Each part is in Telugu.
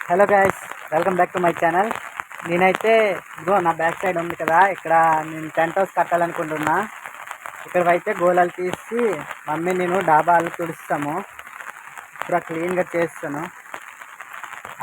Hello guys, welcome back to my channel. నేనైతే ఇదిగో నా బ్యాక్ సైడ్ ఉంది కదా, ఇక్కడ నేను టెంట్ హౌస్ కట్టాలనుకుంటున్నా. ఇక్కడైతే గోళాలు తీసి మమ్మీ నేను డాబాలు తుడుస్తాము. ఇప్పుడు క్లీన్గా చేస్తాను.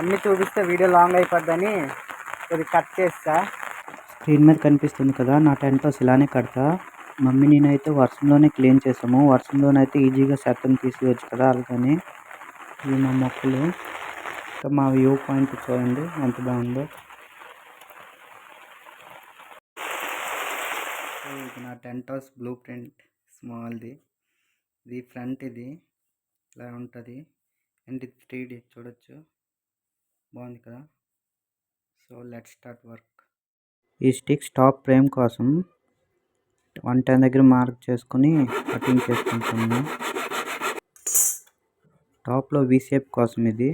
అన్నీ చూపిస్తే వీడియో లాంగ్ అయిపోద్దని కొద్దిగా కట్ చేస్తా. స్క్రీన్ మీద కనిపిస్తుంది కదా, నా టెంట్ హౌస్ ఇలానే కడతా. మమ్మీ నేనైతే వర్షంలోనే క్లీన్ చేసాము. వర్షంలోనైతే ఈజీగా చెత్తను తీసేయచ్చు కదా, అలాగని ఇవి మా మొక్కలు. మా వ్యూ పాయింట్ చూడండి ఎంత బాగుందో. ఇది నా టెంట్ హౌస్ బ్లూ ప్రింట్ స్మాల్ది. ఇది ఫ్రంట్, ఇది ఇలా ఉంటుంది. అండ్ ఇది 3D చూడొచ్చు, బాగుంది కదా. So let's start work. ఈ స్టిక్స్ టాప్ ఫ్రేమ్ కోసం 110 దగ్గర మార్క్ చేసుకుని కటింగ్ చేసుకుంటున్నాను. టాప్లో వి షేప్ కోసం ఇది.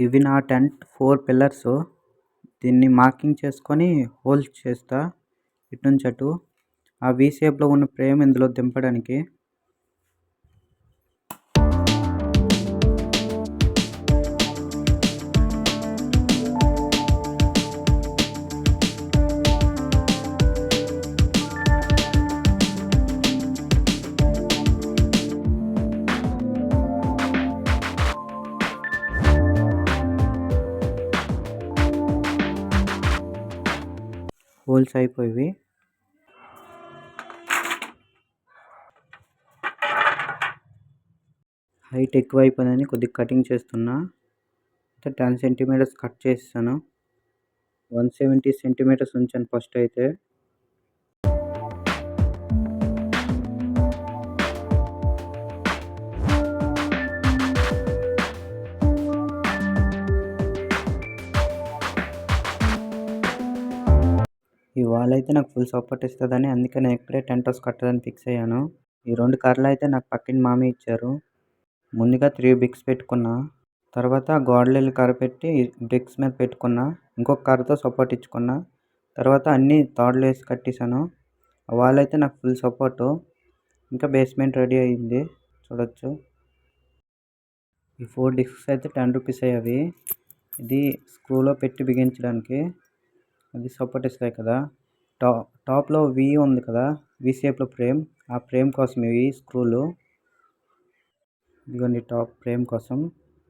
ఇవి నా టెంట్ 4 పిల్లర్స్. దీన్ని మార్కింగ్ చేసుకొని హోల్స్ చేస్తా ఇటు నుంచి అటు. ఆ వి షేప్లో ఉన్న ఫ్రేమ్ ఇందులో దింపడానికి. హోల్స్ అయిపోయి హైట్ ఎక్కువ అయిపోయిందని కొద్దిగా కటింగ్ చేస్తున్నా. 10 సెంటీమీటర్స్ కట్ చేస్తాను. 170 సెంటీమీటర్స్ ఉంచాను ఫస్ట్ అయితే. ఈ వాల్ అయితే నాకు ఫుల్ సపోర్ట్ ఇస్తుందని, అందుకే నేను ఇక్కడే టెంట్ హౌస్ కట్టాలని ఫిక్స్ అయ్యాను. ఈ 2 కర్రలు అయితే నాకు పక్కిన మామి ఇచ్చారు. ముందుగా 3 బ్రిక్స్ పెట్టుకున్నా. తర్వాత గోడలు కర్ర పెట్టి బ్రిక్స్ మీద పెట్టుకున్నా. ఇంకొక కర్రతో సపోర్ట్ ఇచ్చుకున్నా. తర్వాత అన్నీ తాడులు వేసి కట్టేశాను. ఆ వాల్ అయితే నాకు ఫుల్ సపోర్టు. ఇంకా బేస్మెంట్ రెడీ అయ్యింది చూడొచ్చు. ఈ 4 డిస్క్స్ అయితే 10 రూపీస్ అయ్యేవి. ఇది స్క్రూలో పెట్టి బిగించడానికి. అది సపోర్ట్ ఇస్తాయి కదా. టాప్లో వి ఉంది కదా, వి షేప్లో ఫ్రేమ్. ఆ ఫ్రేమ్ కోసం ఇవి స్క్రూలు. ఇదిగోండి టాప్ ఫ్రేమ్ కోసం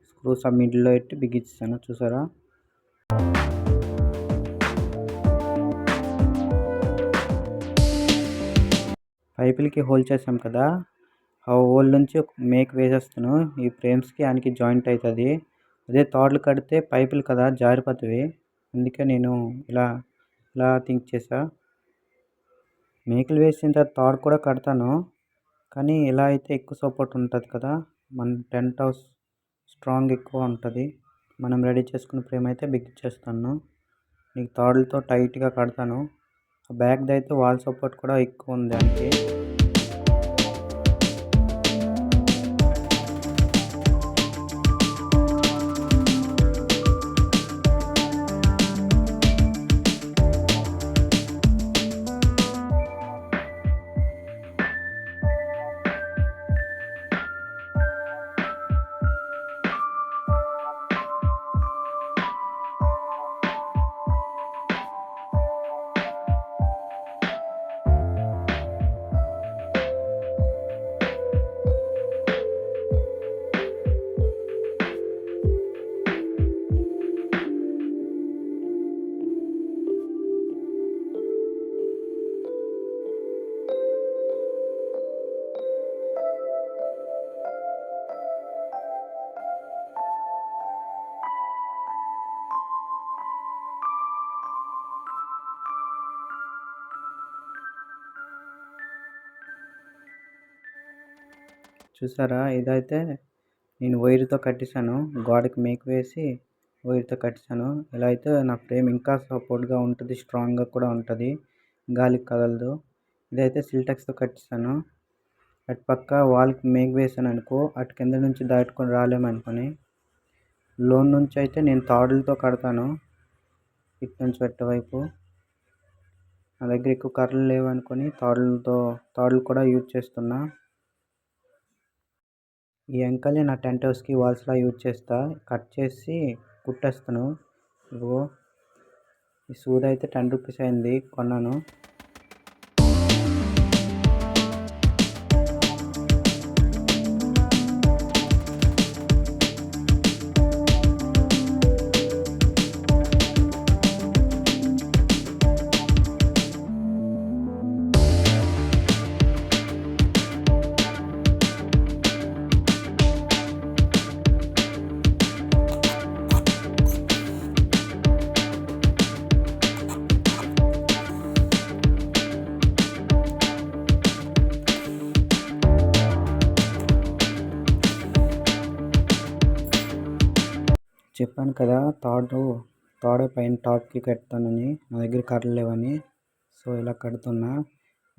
స్క్రూస్ ఆ మిడిల్లో పెట్టి బిగించాను, చూసారా. పైపులకి హోల్ చేసాం కదా, ఆ హోల్ నుంచి మేక్ వేసేస్తాను. ఈ ఫ్రేమ్స్కి ఆయనకి జాయింట్ అవుతుంది. అదే తాడులు కడితే పైపులు కదా జారిపోతాయి. అందుకే నేను ఇలా థింక్ చేసా. మేకులు వేసిన తర్వాత తాడు కూడా కడతాను, కానీ ఇలా అయితే ఎక్కువ సపోర్ట్ ఉంటుంది కదా. మన టెంట్ హౌస్ స్ట్రాంగ్ ఎక్కువ ఉంటుంది. మనం రెడీ చేసుకున్న ఫ్రేమ్ అయితే బిగించేస్తాను. నీకు తాడులతో టైట్గా కడతాను. బ్యాక్ది అయితే వాల్ సపోర్ట్ కూడా ఎక్కువ ఉంది దానికి. చూసారా, ఇదైతే నేను వైర్తో కట్టేశాను. గోడకి మేక్ వేసి వైర్తో కట్టేశాను. ఇలా అయితే నా ఫ్రేమ్ ఇంకా సపోర్ట్గా ఉంటుంది, స్ట్రాంగ్గా కూడా ఉంటుంది, గాలికి కదలదు. ఇదైతే సిల్టెక్స్తో కట్టేశాను. అటు పక్క వాల్కి మేక్ వేసాను అనుకో, అటు కింద నుంచి దాటుకొని రాలేమనుకొని. లోన్ నుంచి అయితే నేను తాడులతో కడతాను, ఇటు నుంచి పెట్టవైపు. నా దగ్గర ఎక్కువ కర్రలు లేవనుకొని తాడులు కూడా యూజ్ చేస్తున్నా. ఈ అంకల్ని నా టెంట్ హౌస్కి వాల్స్లా యూజ్ చేస్తా, కట్ చేసి కుట్టేస్తాను. ఇదిగో ఈ సూది అయితే 10 రూపీస్ అయింది, కొన్నాను. చెప్పాను కదా తాడు పైన టాప్కి కడతానని, నా దగ్గర కర్రలు లేవని. సో ఇలా కడుతున్నా.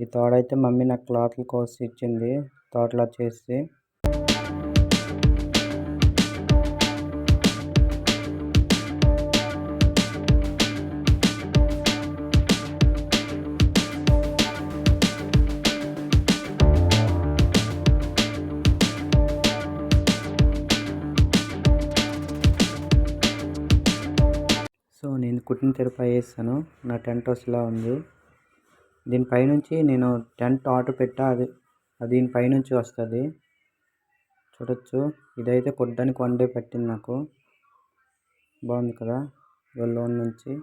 ఈ తాడైతే మమ్మీ నాకు క్లాత్లు కోసి ఇచ్చింది, తాడులా చేసి. సో నేను కుట్టిన తెరపై వేస్తాను. నా టెంట్ హౌస్ ఇలా ఉంది. దీనిపైనుంచి నేను టెంట్ ఆర్డర్ పెట్టా, అది దీనిపైనుంచి వస్తుంది, చూడొచ్చు. ఇదైతే కుట్టడానికి 1 డే పట్టింది నాకు. బాగుంది కదా లోన్ నుంచి.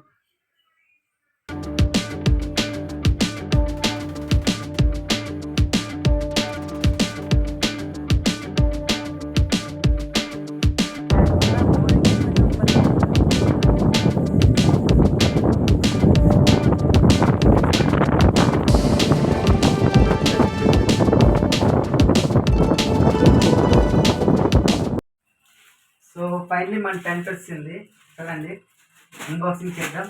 సో ఫైనలీ మన టెంట్ వచ్చింది కదండి, అన్బాక్సింగ్ చేద్దాం.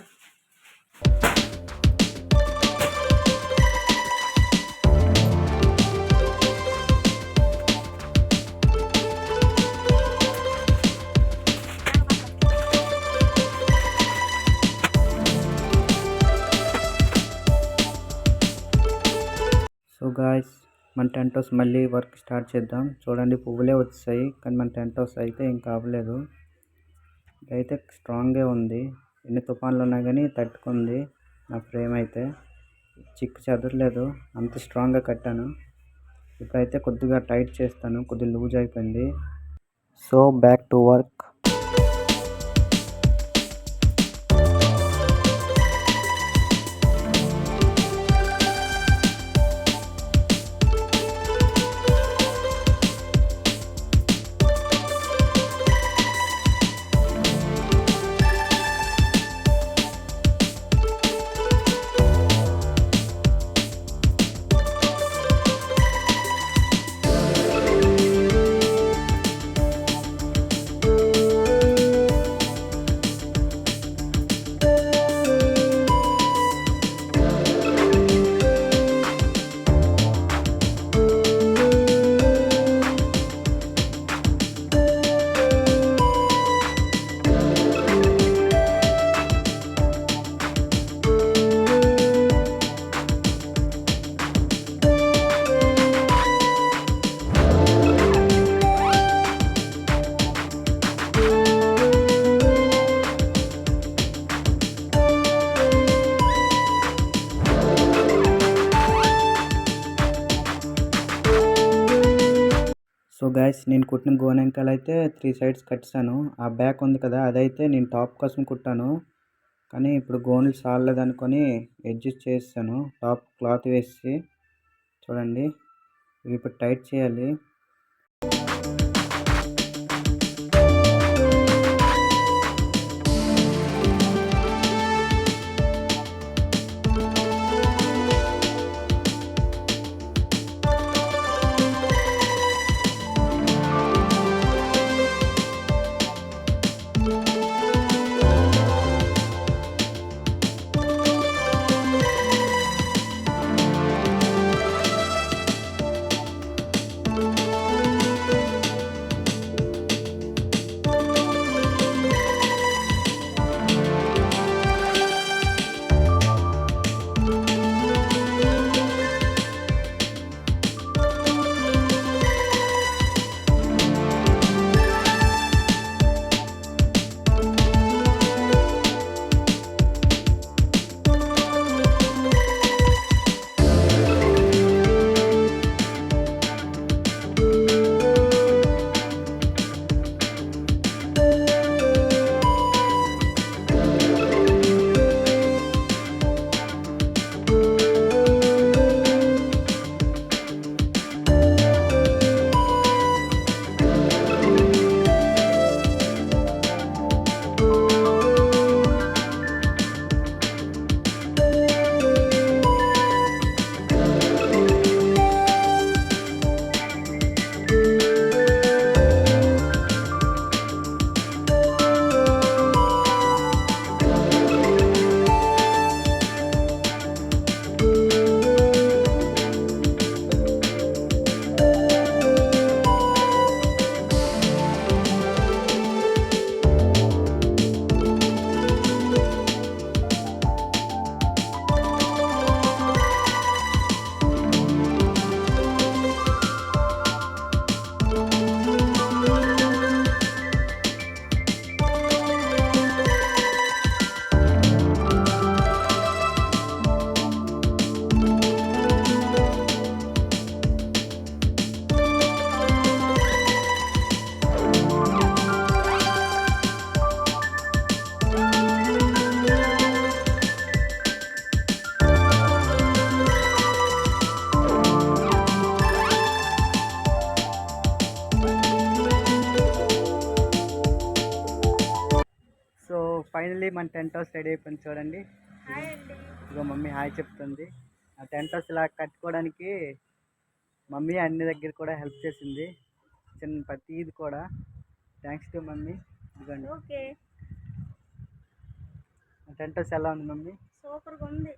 సో గాయ్స్, మన టెంట్ హౌస్ మళ్ళీ వర్క్ స్టార్ట్ చేద్దాం. చూడండి పువ్వులే వచ్చాయి, కానీ మన టెంట్ హౌస్ అయితే ఇంకా అవ్వలేదు. ఇదైతే స్ట్రాంగ్గా ఉంది, ఎన్ని తుఫాన్లు ఉన్నా కానీ తట్టుకుంది. నా ఫ్రేమ్ అయితే చిక్కు చెదరలేదు, అంత స్ట్రాంగ్గా కట్టాను. ఇప్పుడైతే కొద్దిగా టైట్ చేస్తాను, కొద్దిగా లూజ్ అయిపోయింది. So back to work. So guys, నేను కుట్టిన గోనెంకాయలు అయితే 3 సైడ్స్ కట్టాను. ఆ బ్యాక్ ఉంది కదా, అదైతే నేను టాప్ కోసం కుట్టాను, కానీ ఇప్పుడు గోన్లు సాలలేదనుకొని అడ్జస్ట్ చేస్తాను టాప్ క్లాత్ వేసి. చూడండి, ఇవి ఇప్పుడు టైట్ చేయాలి. ఫైనల్లీ మన టెంట్ హౌస్ రెడీ అయిపోయింది చూడండి. ఇదిగో మమ్మీ హాయ్ చెప్తుంది. ఆ టెంట్ హౌస్ ఇలా కట్టుకోవడానికి మమ్మీ అన్ని దగ్గర కూడా హెల్ప్ చేసింది, చిన్న ప్రతిది కూడా. Thanks to mummy. ఇదిగోండి నా టెంట్ హౌస్ ఎలా ఉంది మమ్మీ? సూపర్గా ఉంది.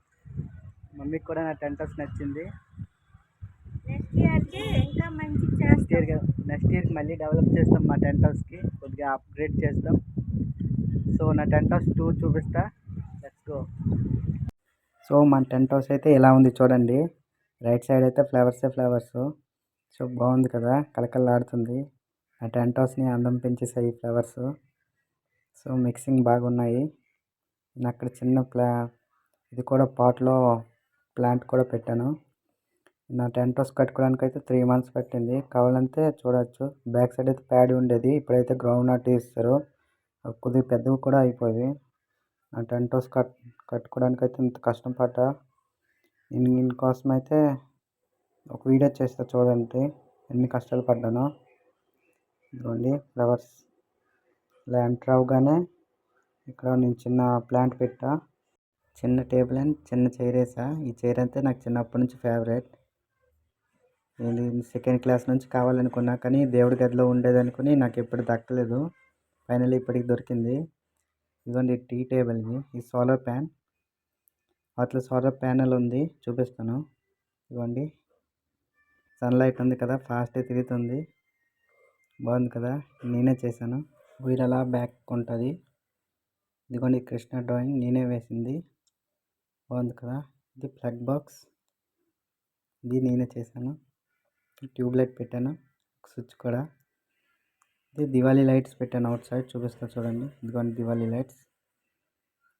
మమ్మీకి కూడా నా టెంట్ హౌస్ నచ్చింది. నెక్స్ట్ ఇయర్కి మళ్ళీ డెవలప్ చేస్తాం మా టెంట్ హౌస్కి, కొద్దిగా అప్గ్రేడ్ చేస్తాం. సో నా టెంట్ హౌస్ టూర్ చూపిస్తా, లెట్స్ గో. సో మన టెంట్ హౌస్ అయితే ఇలా ఉంది చూడండి. రైట్ సైడ్ అయితే ఫ్లవర్స్. సో బాగుంది కదా, కలకలలాడుతుంది. ఆ టెంట్ హౌస్ని అందం పెంచేసాయి ఈ ఫ్లవర్స్. సో మిక్సింగ్ బాగున్నాయి. నేను అక్కడ చిన్న ఇది కూడా పాట్లో ప్లాంట్ కూడా పెట్టాను. నా టెంట్ హౌస్ కట్టుకోవడానికి అయితే 3 months పట్టింది. కావాలంటే చూడవచ్చు. బ్యాక్ సైడ్ అయితే ప్యాడ్ ఉండేది, ఇప్పుడైతే గ్రౌండ్ నట్ ఇస్తారు. కొద్దిగా పెద్దవి కూడా అయిపోయి. నా టెంట్ హౌస్ కట్టుకోవడానికి అయితే ఇంత కష్టం పడ్డా. దీనికోసం అయితే ఒక వీడియో చేస్తా చూడండి ఎన్ని కష్టాలు పడ్డానో. ఇదిగోండి ఫ్లవర్స్. ఇలా ఎంటర్ అవగానే ఇక్కడ నేను చిన్న ప్లాంట్ పెట్టా, చిన్న టేబుల్ అండ్ చిన్న చైర్ వేసా. ఈ చైర్ అయితే నాకు చిన్నప్పటి నుంచి ఫేవరెట్. నేను 2nd class నుంచి కావాలనుకున్నా, కానీ దేవుడి గదిలో ఉండేదనుకుని నాకు ఎప్పుడు దక్కలేదు. ఫైనల్లీ ఇప్పటికి దొరికింది. ఇదిగోండి టీ టేబుల్. ఇది సోలార్ ప్యాన్. అట్లా సోలార్ ప్యానెల్ ఉంది, చూపిస్తాను. ఇదిగోండి సన్లైట్ ఉంది కదా, ఫాస్ట్గా తిరుగుతుంది. బాగుంది కదా, నేనే చేశాను. వీరలా బ్యాక్ ఉంటుంది. ఇదిగోండి కృష్ణ డ్రాయింగ్ నేనే వేసింది. బాగుంది కదా. ఇది ప్లగ్ బాక్స్, ఇది నేనే చేశాను. ట్యూబ్ లైట్ పెట్టాను, స్విచ్ కూడా. ఇది దివాళీ లైట్స్ పెట్టాను అవుట్ సైడ్, చూపిస్తా చూడండి. ఇదిగోండి దివాళీ లైట్స్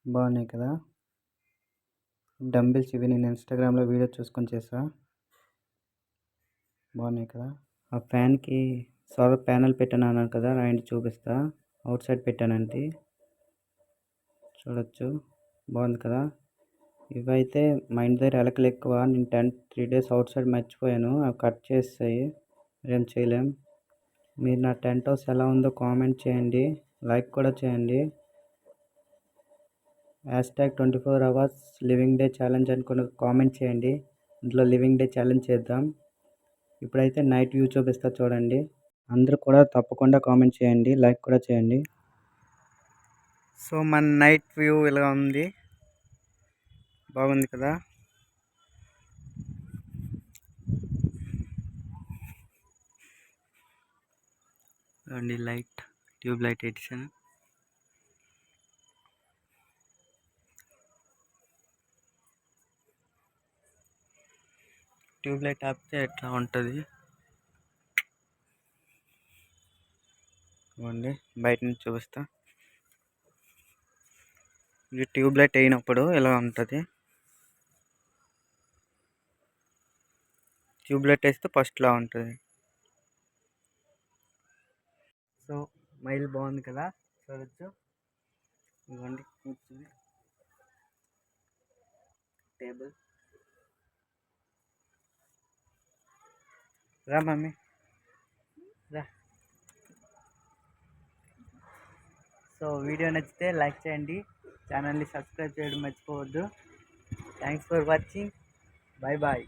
బాగున్నాయి కదా. డంబిల్స్ ఇవి నేను ఇన్స్టాగ్రామ్లో వీడియో చూసుకొని చేసా, బాగున్నాయి కదా. ఆ ఫ్యాన్కి సోలార్ ప్యానెల్ పెట్టాను అన్నాను కదా, రైండ్ చూపిస్తా. అవుట్ సైడ్ పెట్టానండి, చూడొచ్చు. బాగుంది కదా. ఇవైతే మా ఇంటి దగ్గర ఎలకలు ఎక్కువ. నేను 3 days అవుట్ సైడ్ మర్చిపోయాను, అవి కట్ చేస్తాయి, ఏం చేయలేం. మీరు నా టెంట్ హౌస్ ఎలా ఉందో కామెంట్ చేయండి, లైక్ కూడా చేయండి. #24 hours లివింగ్ డే ఛాలెంజ్ అనుకుని కామెంట్ చేయండి. ఇందులో లివింగ్ డే ఛాలెంజ్ చేద్దాం. ఇప్పుడైతే నైట్ వ్యూ చూపిస్తా చూడండి. అందరూ కూడా తప్పకుండా కామెంట్ చేయండి, లైక్ కూడా చేయండి. సో మన నైట్ వ్యూ ఇలా ఉంది, బాగుంది కదా. అండి light, tube light edition. Tube light ఆపితే ఎట్లా ఉంటుంది చూడండి, బయట నుంచి చూపిస్తా. ఇది ట్యూబ్ లైట్ అయినప్పుడు ఎలా ఉంటుంది. ట్యూబ్ లైట్ వేస్తే ఫస్ట్లా ఉంటుంది. సో మైల్ బాగుంది కదా, చూడొచ్చు. ఇదిగోండి కూర్చుని టేబుల్. రా మమ్మీ రా. సో వీడియో నచ్చితే లైక్ చేయండి, ఛానల్ని సబ్స్క్రైబ్ చేయడం మర్చిపోవద్దు. Thanks for watching. Bye bye.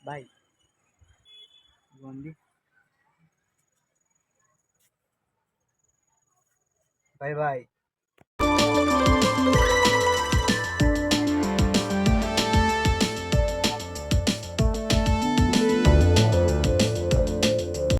Bye. ఇదిగోండి బాయ్ బాయ్.